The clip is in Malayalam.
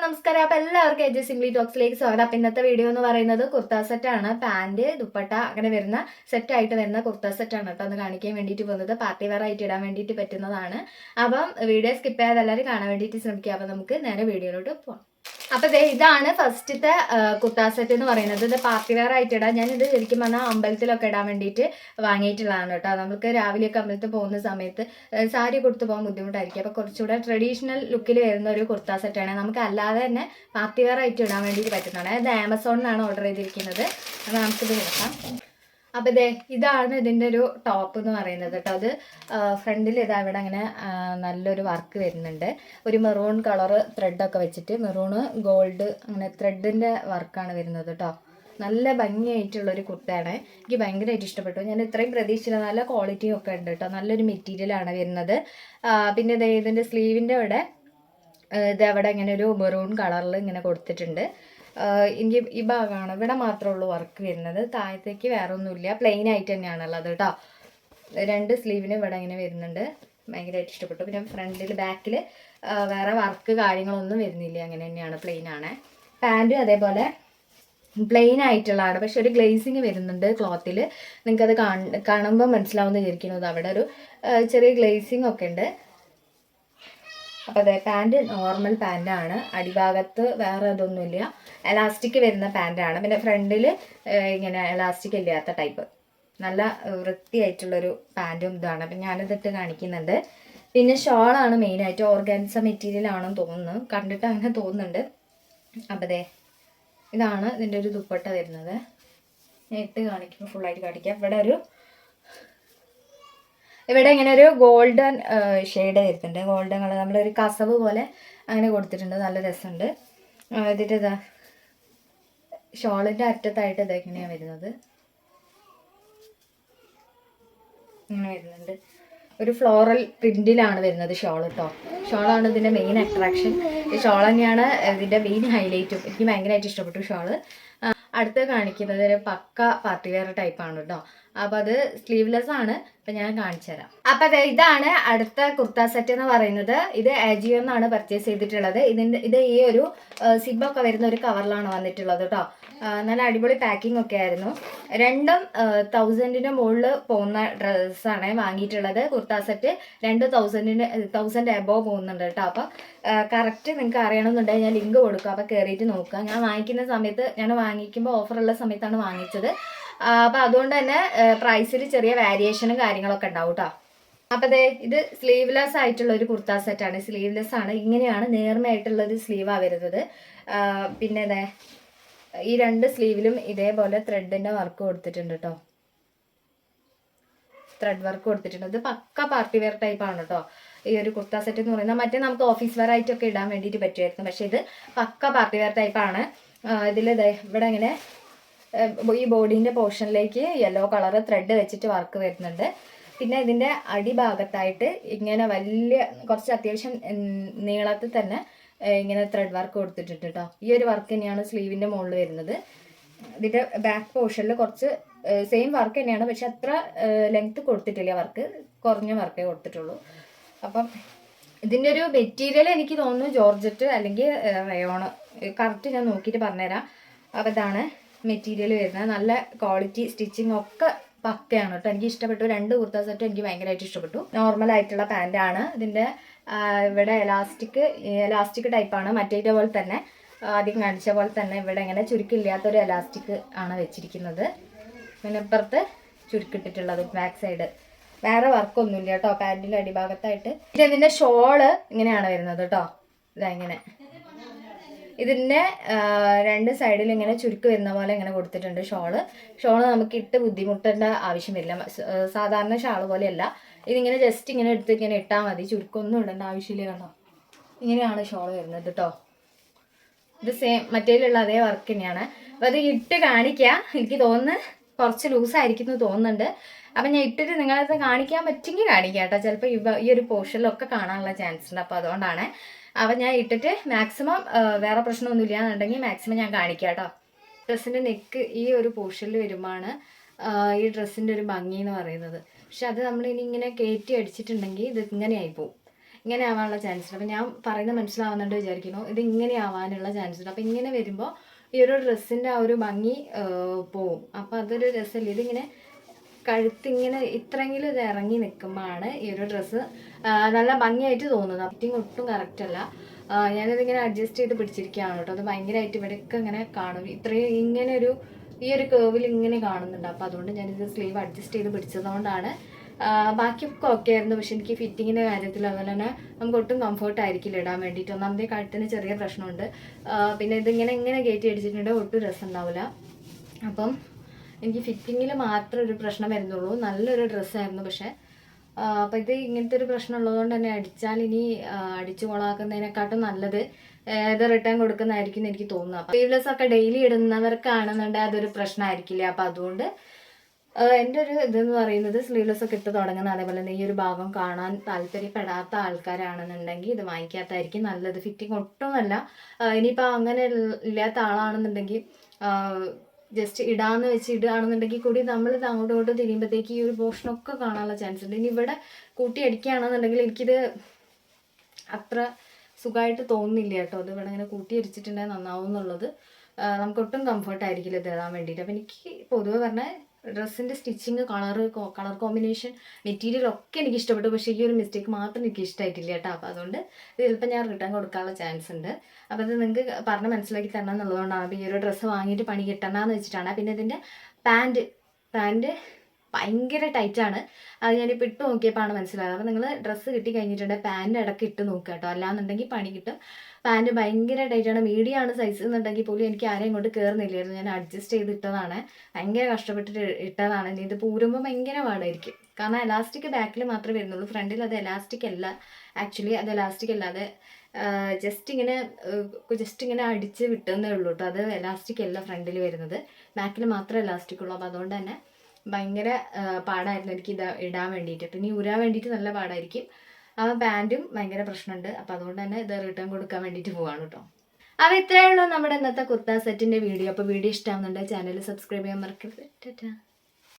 നമസ്കാരം. അപ്പോൾ എല്ലാവർക്കും എജ് സിംപ്ലി ടോക്സിലേക്ക് സ്വാഗതം. അപ്പോൾ ഇന്നത്തെ വീഡിയോ എന്ന് പറയുന്നത് കുർത്ത സെറ്റാണ്. പാൻറ്, ദുപ്പട്ട അങ്ങനെ വരുന്ന സെറ്റായിട്ട് വരുന്ന കുർത്ത സെറ്റാണ് കേട്ടോ ഒന്ന് കാണിക്കാൻ വേണ്ടിയിട്ട് പോകുന്നത്. പാർട്ടി വെയർ ആയിട്ട് ഇടാൻ വേണ്ടിയിട്ട് പറ്റുന്നതാണ്. അപ്പം വീഡിയോ സ്കിപ്പ് ചെയ്യാതെ എല്ലാവരും കാണാൻ വേണ്ടിയിട്ട് ശ്രമിക്കുക. അപ്പോൾ നമുക്ക് നേരെ വീഡിയോയിലോട്ട് പോകാം. അപ്പോൾ ഇതാണ് ഫസ്റ്റത്തെ കുർത്ത സെറ്റ് എന്ന് പറയുന്നത്. ഇത് പാർട്ടി വെയർ ആയിട്ട് ഇടാം. ഞാനിത് ശരിക്കും പറഞ്ഞാൽ അമ്പലത്തിലൊക്കെ ഇടാൻ വേണ്ടിയിട്ട് വാങ്ങിയിട്ടുള്ളതാണ് കേട്ടോ. നമുക്ക് രാവിലെയൊക്കെ അമ്പലത്തിൽ പോകുന്ന സമയത്ത് സാരി കൊടുത്ത് പോകാൻ ബുദ്ധിമുട്ടായിരിക്കും. അപ്പോൾ കുറച്ചുകൂടെ ട്രഡീഷണൽ ലുക്കിൽ വരുന്ന ഒരു കുർത്ത സെറ്റാണ്. നമുക്ക് അല്ലാതെ തന്നെ പാർട്ടി വെയർ ആയിട്ട് ഇടാൻ വേണ്ടിയിട്ട് പറ്റുന്നതാണ്. ഇത് ആമസോണിലാണ് ഓർഡർ ചെയ്തിരിക്കുന്നത്. അപ്പോൾ നമുക്കിത് നോക്കാം. അപ്പോൾ ഇതാണ് ഇതിൻ്റെ ഒരു ടോപ്പ് എന്ന് പറയുന്നത് കേട്ടോ. അത് ഫ്രണ്ടിൽ ഇതാ ഇവിടെ അങ്ങനെ നല്ലൊരു വർക്ക് വരുന്നുണ്ട്. ഒരു മെറൂൺ കളറ് ത്രെഡൊക്കെ വെച്ചിട്ട് മെറൂണ് ഗോൾഡ് അങ്ങനെ ത്രെഡിൻ്റെ വർക്കാണ് വരുന്നത് കേട്ടോ. നല്ല ഭംഗിയായിട്ടുള്ളൊരു കുർത്തയാണ്. എനിക്ക് ഭയങ്കരമായിട്ട് ഇഷ്ടപ്പെട്ടു. ഞാൻ ഇത്രയും പ്രതീക്ഷിച്ചില്ല. നല്ല ക്വാളിറ്റിയും ഒക്കെ ഉണ്ട് കേട്ടോ. നല്ലൊരു മെറ്റീരിയലാണ് വരുന്നത്. പിന്നെ ഇതിൻ്റെ സ്ലീവിൻ്റെ അവിടെ ഇതവിടെ ഇങ്ങനെ ഒരു മെറൂൺ കളറിൽ ഇങ്ങനെ കൊടുത്തിട്ടുണ്ട്. എനിക്ക് ഈ ഭാഗമാണ് ഇവിടെ മാത്രമേ ഉള്ളൂ വർക്ക് വരുന്നത്. താഴത്തേക്ക് വേറെ ഒന്നുമില്ല. പ്ലെയിൻ ആയിട്ട് തന്നെയാണുള്ളത് കേട്ടോ. രണ്ട് സ്ലീവിന് ഇവിടെ ഇങ്ങനെ വരുന്നുണ്ട്. ഭയങ്കരമായിട്ട് ഇഷ്ടപ്പെട്ടു. പിന്നെ ഫ്രണ്ടിൽ ബാക്കിൽ വേറെ വർക്ക് കാര്യങ്ങളൊന്നും വരുന്നില്ല. അങ്ങനെ തന്നെയാണ്, പ്ലെയിൻ ആണ്. പാൻറ്റും അതേപോലെ പ്ലെയിൻ ആയിട്ടുള്ളതാണ്. പക്ഷെ ഒരു ഗ്ലേസിങ് വരുന്നുണ്ട് ക്ലോത്തിൽ. നിങ്ങൾക്കത് കാണുമ്പോൾ മനസ്സിലാവുമെന്ന് വിചാരിക്കുന്നത്. അവിടെ ഒരു ചെറിയ ഗ്ലേസിങ് ഒക്കെ ഉണ്ട്. അപ്പോൾ പാൻറ് നോർമൽ പാൻറ്റാണ്. അടിഭാഗത്ത് വേറെ ഇതൊന്നുമില്ല. എലാസ്റ്റിക് വരുന്ന പാൻറ്റാണ്. പിന്നെ ഫ്രണ്ടിൽ ഇങ്ങനെ എലാസ്റ്റിക് ഇല്ലാത്ത ടൈപ്പ് നല്ല വൃത്തിയായിട്ടുള്ളൊരു പാൻറ്റും ഇതാണ്. അപ്പം ഞാനിതിട്ട് കാണിക്കുന്നുണ്ട്. പിന്നെ ഷോളാണ് മെയിനായിട്ട്. ഓർഗാൻസ മെറ്റീരിയൽ ആണെന്ന് തോന്നുന്നു. കണ്ടിട്ട് അങ്ങനെ തോന്നുന്നുണ്ട്. അപ്പോൾ ഇതാണ് ഇതിൻ്റെ ഒരു ദുപ്പട്ട വരുന്നത്. ഞാൻ ഇട്ട് കാണിക്കുമ്പോൾ ഫുള്ളായിട്ട് കാണിക്കാം. ഇവിടെ ഇങ്ങനെ ഒരു ഗോൾഡൻ ഷെയ്ഡ് വരുന്നുണ്ട്. ഗോൾഡൻ കളർ നമ്മളൊരു കസവ് പോലെ അങ്ങനെ കൊടുത്തിട്ടുണ്ട്. നല്ല രസമുണ്ട്. ഇതിൻ്റെ ഷോളിൻ്റെ അറ്റത്തായിട്ട് ഇങ്ങനെയാണ് വരുന്നത്. ഇങ്ങനെ വരുന്നുണ്ട്. ഒരു ഫ്ലോറൽ പ്രിന്റിലാണ് വരുന്നത് ഷോൾ കേട്ടോ. ഷോളാണ് ഇതിൻ്റെ മെയിൻ അട്രാക്ഷൻ. ഈ ഷോൾ തന്നെയാണ് ഇതിൻ്റെ മെയിൻ ഹൈലൈറ്റും. എനിക്ക് ഭയങ്കരമായിട്ട് ഇഷ്ടപ്പെട്ടു ഷോള്. അടുത്ത് കാണിക്കുന്നത് ഒരു പക്ക പാർട്ടി വെയർ ടൈപ്പാണ് കേട്ടോ. അപ്പോൾ അത് സ്ലീവ്ലെസ് ആണ്. അപ്പം ഞാൻ കാണിച്ചു തരാം. അപ്പം ഇതാണ് അടുത്ത കുർത്ത സെറ്റ് എന്ന് പറയുന്നത്. ഇത് ആജിയോ എന്നാണ് പർച്ചേസ് ചെയ്തിട്ടുള്ളത്. ഇത് ഈ ഒരു സിബൊക്കെ വരുന്ന ഒരു കവറിലാണ് വന്നിട്ടുള്ളത് കേട്ടോ. നല്ല അടിപൊളി പാക്കിംഗ് ഒക്കെ ആയിരുന്നു. രണ്ടും 1000-ന് മുകളിൽ പോകുന്ന ഡ്രസ്സാണ് വാങ്ങിയിട്ടുള്ളത്. കുർത്ത സെറ്റ് 2000 എബോവ് പോകുന്നുണ്ട് കേട്ടോ. അപ്പോൾ കറക്റ്റ് നിങ്ങൾക്ക് അറിയണമെന്നുണ്ടെങ്കിൽ ഞാൻ ലിങ്ക് കൊടുക്കുക. അപ്പോൾ കയറിയിട്ട് നോക്കുക. ഞാൻ വാങ്ങിക്കുന്ന സമയത്ത് ഞാൻ വാങ്ങിക്കുമ്പോൾ ഓഫറുള്ള സമയത്താണ് വാങ്ങിച്ചത്. അപ്പോൾ അതുകൊണ്ട് തന്നെ പ്രൈസിൽ ചെറിയ വേരിയേഷനും കാര്യങ്ങളൊക്കെ ഉണ്ടാവും കേട്ടോ. അപ്പോൾ ഇത് സ്ലീവ്ലെസ് ആയിട്ടുള്ള ഒരു കുർത്ത സെറ്റാണ്. സ്ലീവ്ലെസ് ആണ്. ഇങ്ങനെയാണ് നേർമയായിട്ടുള്ളൊരു സ്ലീവാണ് വരുന്നത്. പിന്നെ ഈ രണ്ട് സ്ലീവിലും ഇതേപോലെ ത്രെഡിൻ്റെ വർക്ക് കൊടുത്തിട്ടുണ്ട് കേട്ടോ. ത്രെഡ് വർക്ക് കൊടുത്തിട്ടുണ്ട്. ഇത് പക്ക പാർട്ടി വെയർ ടൈപ്പാണ് കേട്ടോ ഈ ഒരു കുർത്ത സെറ്റ് എന്ന് പറയുന്നത്. മറ്റേ നമുക്ക് ഓഫീസ് വെയർ ആയിട്ടൊക്കെ ഇടാൻ വേണ്ടിയിട്ട് പറ്റുമായിരുന്നു. പക്ഷേ ഇത് പക്ക പാർട്ടി വെയർ ടൈപ്പാണ്. ഇതിൽ ഇവിടെ ഇങ്ങനെ ഈ ബോഡീൻ്റെ പോർഷനിലേക്ക് യെല്ലോ കളർ ത്രെഡ് വെച്ചിട്ട് വർക്ക് വരുന്നുണ്ട്. പിന്നെ ഇതിൻ്റെ അടിഭാഗത്തായിട്ട് ഇങ്ങനെ കുറച്ച് അത്യാവശ്യം നീളത്തിൽ തന്നെ ഇങ്ങനെ ത്രെഡ് വർക്ക് കൊടുത്തിട്ടുണ്ട് കേട്ടോ. ഈ ഒരു വർക്ക് തന്നെയാണ് സ്ലീവിൻ്റെ മുകളിൽ വരുന്നത്. ഇതിൻ്റെ ബാക്ക് പോർഷനിൽ കുറച്ച് സെയിം വർക്ക് തന്നെയാണ്. പക്ഷെ അത്ര ലെങ്ത് കൊടുത്തിട്ടില്ല. വർക്ക് കുറഞ്ഞ വർക്കേ കൊടുത്തിട്ടുള്ളൂ. അപ്പം ഇതിൻ്റെ ഒരു മെറ്റീരിയൽ എനിക്ക് തോന്നുന്നു ജോർജറ്റ് അല്ലെങ്കിൽ റയോണ്. കറക്റ്റ് ഞാൻ നോക്കിയിട്ട് പറഞ്ഞുതരാം. അപ്പോൾ ഇതാണ് മെറ്റീരിയൽ വരുന്നത്. നല്ല ക്വാളിറ്റി, സ്റ്റിച്ചിങ് ഒക്കെ പക്കയാണ് കേട്ടോ. എനിക്ക് ഇഷ്ടപ്പെട്ടു. രണ്ട് കുർത്ത സെറ്റും എനിക്ക് ഭയങ്കരമായിട്ട് ഇഷ്ടപ്പെട്ടു. നോർമൽ ആയിട്ടുള്ള പാൻറ്റാണ്. ഇതിൻ്റെ ഇവിടെ എലാസ്റ്റിക് ടൈപ്പാണ്. മറ്റേ പോലെ തന്നെ ആദ്യം കാണിച്ച പോലെ തന്നെ ഇവിടെ ഇങ്ങനെ ചുരുക്കില്ലാത്തൊരു എലാസ്റ്റിക് ആണ് വെച്ചിരിക്കുന്നത്. പിന്നെ ഇപ്പുറത്ത് ചുരുക്കിട്ടിട്ടുള്ളത് ബാക്ക് സൈഡ്. വേറെ വർക്കൊന്നുമില്ല കേട്ടോ പാൻറ്റിൻ്റെ അടിഭാഗത്തായിട്ട്. പിന്നെ ഇതിൻ്റെ ഷോള് ഇങ്ങനെയാണ് വരുന്നത് കേട്ടോ. ഇങ്ങനെ ഇതിൻ്റെ രണ്ട് സൈഡിൽ ഇങ്ങനെ ചുരുക്ക് വരുന്ന പോലെ ഇങ്ങനെ കൊടുത്തിട്ടുണ്ട് ഷോള് നമുക്ക് ഇട്ട് ബുദ്ധിമുട്ടേണ്ട ആവശ്യം വരില്ല. സാധാരണ ഷാൾ പോലെയല്ല. ഇതിങ്ങനെ ജസ്റ്റ് ഇങ്ങനെ എടുത്ത് ഇങ്ങനെ ഇട്ടാൽ മതി. ചുരുക്കൊന്നും ഇടേണ്ട ആവശ്യമില്ല കേട്ടോ. ഇങ്ങനെയാണ് ഷോള് വരുന്നത് കേട്ടോ. ഇത് സെയിം മറ്റേലുള്ള അതേ വർക്ക് തന്നെയാണ്. അപ്പോൾ അത് ഇട്ട് കാണിക്കുക. എനിക്ക് തോന്നുന്നു കുറച്ച് ലൂസായിരിക്കുന്നു തോന്നുന്നുണ്ട്. അപ്പം ഞാൻ ഇട്ടിട്ട് നിങ്ങളത് കാണിക്കാൻ പറ്റുമെങ്കിൽ കാണിക്കാം കേട്ടോ. ചിലപ്പോൾ ഈ ഒരു പോർഷനിലൊക്കെ കാണാനുള്ള ചാൻസ് ഉണ്ട്. അപ്പോൾ അതുകൊണ്ടാണ്. അപ്പം ഞാൻ ഇട്ടിട്ട് മാക്സിമം വേറെ പ്രശ്നമൊന്നുമില്ല എന്നുണ്ടെങ്കിൽ മാക്സിമം ഞാൻ കാണിക്കാം കേട്ടോ. ഡ്രസ്സിൻ്റെ നെക്ക് ഈ ഒരു പോർഷനിൽ വരുമ്പോഴാണ് ഈ ഡ്രസ്സിൻ്റെ ഒരു ഭംഗി എന്ന് പറയുന്നത്. പക്ഷെ അത് നമ്മളിനി ഇങ്ങനെ കയറ്റി അടിച്ചിട്ടുണ്ടെങ്കിൽ ഇത് ഇങ്ങനെ ആയിപ്പോവും. ഇങ്ങനെ ആവാനുള്ള ചാൻസ് ഉണ്ട്. അപ്പോൾ ഞാൻ പറയുന്നത് മനസ്സിലാവുന്നുണ്ട് വിചാരിക്കുന്നു. ഇത് ഇങ്ങനെ ആവാനുള്ള ചാൻസ് ഉണ്ട്. അപ്പോൾ ഇങ്ങനെ വരുമ്പോൾ ഈ ഒരു ഡ്രസ്സിൻ്റെ ആ ഒരു ഭംഗി പോവും. അപ്പോൾ അതൊരു രസമില്ല. ഇതിങ്ങനെ കഴുത്തിങ്ങനെ ഇത്രയെങ്കിലും ഇത് ഇറങ്ങി നിൽക്കുമ്പോഴാണ് ഈ ഒരു ഡ്രസ്സ് നല്ല ഭംഗിയായിട്ട് തോന്നുന്നത്. ഫിറ്റിംഗ് ഒട്ടും കറക്റ്റ് അല്ല. ഞാനിതിങ്ങനെ അഡ്ജസ്റ്റ് ചെയ്ത് പിടിച്ചിരിക്കുകയാണ് കേട്ടോ. അത് ഭയങ്കരമായിട്ട് ഇവിടെയൊക്കെ ഇങ്ങനെ കാണും. ഇത്രയും ഇങ്ങനെ ഈ ഒരു കേർവിൽ ഇങ്ങനെ കാണുന്നുണ്ട്. അപ്പോൾ അതുകൊണ്ട് ഞാനിത് സ്ലീവ് അഡ്ജസ്റ്റ് ചെയ്ത് പിടിച്ചതുകൊണ്ടാണ്. ബാക്കിയൊക്കെ ഓക്കെ ആയിരുന്നു. പക്ഷെ എനിക്ക് ഫിറ്റിങ്ങിൻ്റെ കാര്യത്തിൽ അതുപോലെ തന്നെ നമുക്ക് ഒട്ടും കംഫർട്ട് ആയിരിക്കില്ല ഇടാൻ വേണ്ടിയിട്ട്. ഒന്നാമത്തെ കഴുത്തിന് ചെറിയ പ്രശ്നമുണ്ട്. പിന്നെ ഇതിങ്ങനെ ഇങ്ങനെ കയറ്റി അടിച്ചിട്ടുണ്ടെങ്കിൽ ഒട്ടും രസം ഉണ്ടാവില്ല. അപ്പം എനിക്ക് ഫിറ്റിങ്ങിൽ മാത്രം ഒരു പ്രശ്നം വരുന്നുള്ളൂ. നല്ലൊരു ഡ്രസ്സായിരുന്നു. പക്ഷേ അപ്പം ഇത് ഇങ്ങനത്തെ ഒരു പ്രശ്നം ഉള്ളതുകൊണ്ട് തന്നെ അടിച്ചാൽ ഇനി അടിച്ചു കൊളാക്കുന്നതിനെക്കാട്ടും നല്ലത് ഇത് റിട്ടേൺ കൊടുക്കുന്നതായിരിക്കും എനിക്ക് തോന്നുന്നത്. അപ്പം സ്ലീവ്ലെസ് ഒക്കെ ഡെയിലി ഇടുന്നവർക്കാണെന്നുണ്ടെങ്കിൽ അതൊരു പ്രശ്നമായിരിക്കില്ല. അപ്പം അതുകൊണ്ട് എൻ്റെ ഒരു ഇതെന്ന് പറയുന്നത് സ്ലീവ്ലെസ് ഒക്കെ ഇട്ട് തുടങ്ങുന്ന, അതേപോലെ തന്നെ ഈ ഒരു ഭാഗം കാണാൻ താല്പര്യപ്പെടാത്ത ആൾക്കാരാണെന്നുണ്ടെങ്കിൽ ഇത് വാങ്ങിക്കാത്തായിരിക്കും നല്ലത്. ഫിറ്റിംഗ് ഒട്ടുമല്ല. ഇനിയിപ്പോൾ അങ്ങനെ ഇല്ലാത്ത ആളാണെന്നുണ്ടെങ്കിൽ ജസ്റ്റ് ഇടാന്ന് വെച്ച് ഇടുകയാണെന്നുണ്ടെങ്കിൽ കൂടി നമ്മളിത് അങ്ങോട്ടും ഇങ്ങോട്ടും തിരിയുമ്പോഴത്തേക്ക് ഈ ഒരു പോർഷനൊക്കെ കാണാനുള്ള ചാൻസ് ഉണ്ട്. ഇനി ഇവിടെ കൂട്ടി അടിക്കുകയാണെന്നുണ്ടെങ്കിൽ എനിക്കിത് അത്ര സുഖമായിട്ട് തോന്നുന്നില്ല കേട്ടോ. അത് ഇവിടെ ഇങ്ങനെ കൂട്ടി അടിച്ചിട്ടുണ്ടെങ്കിൽ നന്നാവും എന്നുള്ളത് നമുക്കൊട്ടും കംഫർട്ടായിരിക്കില്ല ഇത് ഇടാൻ വേണ്ടിയിട്ട്. അപ്പോൾ എനിക്ക് പൊതുവെ പറഞ്ഞാൽ ഡ്രസ്സിൻ്റെ സ്റ്റിച്ചിങ്, കളർ കോമ്പിനേഷൻ, മെറ്റീരിയൽ ഒക്കെ എനിക്ക് ഇഷ്ടപ്പെട്ടു. പക്ഷേ ഈ ഒരു മിസ്റ്റേക്ക് മാത്രം എനിക്ക് ഇഷ്ടമായിട്ടില്ല കേട്ടോ. അപ്പോൾ അതുകൊണ്ട് ഇത് ചിലപ്പോൾ ഞാൻ റിട്ടേൺ കൊടുക്കാനുള്ള ചാൻസ് ഉണ്ട്. അപ്പോൾ അത് നിങ്ങൾക്ക് പറഞ്ഞ് മനസ്സിലാക്കി തരണം എന്നുള്ളതുകൊണ്ടാണ്. അപ്പോൾ ഈ ഒരു ഡ്രസ്സ് വാങ്ങിയിട്ട് പണി കിട്ടണമെന്ന് വെച്ചിട്ടാണ്. പിന്നെ ഇതിൻ്റെ പാൻറ്റ് ഭയങ്കര ടൈറ്റാണ്. അത് ഞാനിപ്പോൾ ഇട്ട് നോക്കിയപ്പോഴാണ് മനസ്സിലായത്. അപ്പോൾ നിങ്ങൾ ഡ്രസ്സ് കിട്ടി കഴിഞ്ഞിട്ടുണ്ടെങ്കിൽ പാൻറ്റ് ഇടയ്ക്ക് ഇട്ട് നോക്കുക കേട്ടോ. അല്ലാന്നുണ്ടെങ്കിൽ പണി കിട്ടും. പാൻറ്റ് ഭയങ്കര ടൈറ്റാണ്. മീഡിയം ആണ് സൈസ് എന്നുണ്ടെങ്കിൽ പോലും എനിക്ക് ആരെയും ഇങ്ങോട്ട് കയറുന്നില്ലായിരുന്നു. ഞാൻ അഡ്ജസ്റ്റ് ചെയ്ത് ഇട്ടതാണ്. ഭയങ്കര കഷ്ടപ്പെട്ടിട്ട് ഇട്ടതാണ്. ഇനി ഇത് പൂരുമ്പോൾ ഭയങ്കര പാടായിരിക്കും. കാരണം എലാസ്റ്റിക് ബാക്കിൽ മാത്രമേ വരുന്നുള്ളൂ. ഫ്രണ്ടിൽ അത് എലാസ്റ്റിക് അല്ല. ആക്ച്വലി അത് എലാസ്റ്റിക് അല്ലാതെ ജസ്റ്റ് ഇങ്ങനെ അടിച്ച് വിട്ടെന്നേ ഉള്ളൂ കേട്ടോ. അത് എലാസ്റ്റിക് അല്ല ഫ്രണ്ടിൽ വരുന്നത്. ബാക്കിൽ മാത്രമേ എലാസ്റ്റിക് ഉള്ളൂ. അപ്പോൾ അതുകൊണ്ട് തന്നെ ഭയങ്കര പാടായിരുന്നു എനിക്ക് ഇത് ഇടാൻ വേണ്ടിയിട്ട്. പിന്നെ ഊരാൻ വേണ്ടിയിട്ട് നല്ല പാടായിരിക്കും. ആ പാൻറ്റും ഭയങ്കര പ്രശ്നമുണ്ട്. അപ്പോൾ അതുകൊണ്ട് തന്നെ ഇത് റിട്ടേൺ കൊടുക്കാൻ വേണ്ടിയിട്ട് പോവാണ് കേട്ടോ. അപ്പോൾ ഇത്രയേ ഉള്ളൂ നമ്മുടെ ഇന്നത്തെ കുർത്ത സെറ്റിൻ്റെ വീഡിയോ. അപ്പോൾ വീഡിയോ ഇഷ്ടമാകുന്നുണ്ട് ചാനൽ സബ്സ്ക്രൈബ് ചെയ്യാൻ മറക്കരുത്. ടാറ്റാ.